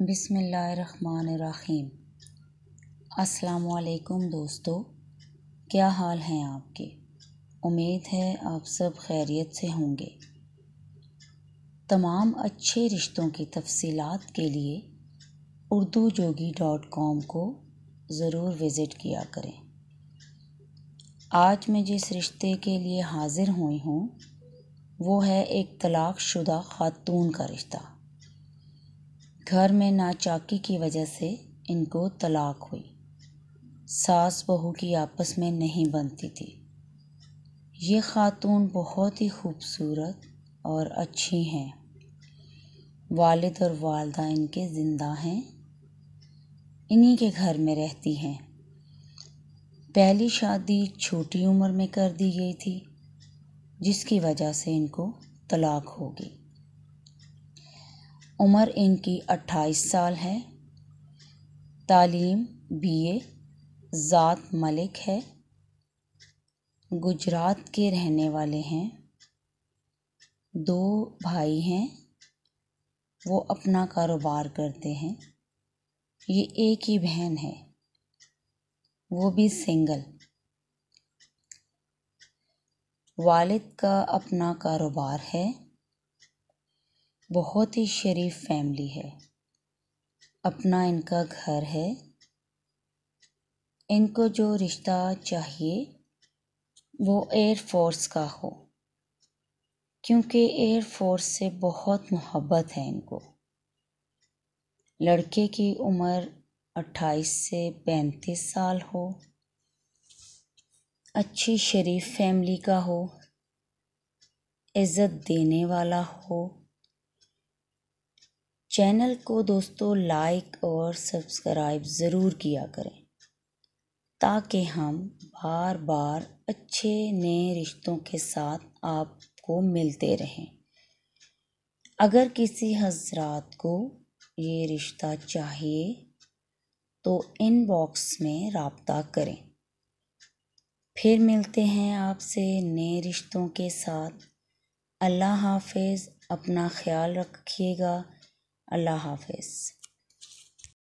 बिस्मिल्लाहिर्रहमानिर्रहीम। अस्सलामुअलैकुम दोस्तों, क्या हाल हैं आपके। उम्मीद है आप सब खैरियत से होंगे। तमाम अच्छे रिश्तों की तफसीलात के लिए urdujogi.com को ज़रूर विज़िट किया करें। आज मैं जिस रिश्ते के लिए हाज़िर हुई हूँ वो है एक तलाक़शुदा खातून का रिश्ता। घर में नाचाकी की वजह से इनको तलाक हुई। सास बहू की आपस में नहीं बनती थी। ये खातून बहुत ही खूबसूरत और अच्छी हैं। वालिद और वालदा इनके ज़िंदा हैं, इन्हीं के घर में रहती हैं। पहली शादी छोटी उम्र में कर दी गई थी, जिसकी वजह से इनको तलाक हो गई। उम्र इनकी 28 साल है। तालीम BA। ज़ात मलिक है। गुजरात के रहने वाले हैं। 2 भाई हैं, वो अपना कारोबार करते हैं। ये एक ही बहन है, वो भी सिंगल। वालिद का अपना कारोबार है। बहुत ही शरीफ फैमिली है। अपना इनका घर है। इनको जो रिश्ता चाहिए वो एयर फोर्स का हो, क्योंकि एयर फोर्स से बहुत मोहब्बत है इनको। लड़के की उम्र 28 से 35 साल हो, अच्छी शरीफ फैमिली का हो, इज़्ज़त देने वाला हो। चैनल को दोस्तों लाइक और सब्सक्राइब ज़रूर किया करें, ताकि हम बार बार अच्छे नए रिश्तों के साथ आपको मिलते रहें। अगर किसी हज़रात को ये रिश्ता चाहिए तो इनबॉक्स में राब्ता करें। फिर मिलते हैं आपसे नए रिश्तों के साथ। अल्लाह हाफ़िज़। अपना ख्याल रखिएगा। अल्लाह हाफ़िज़।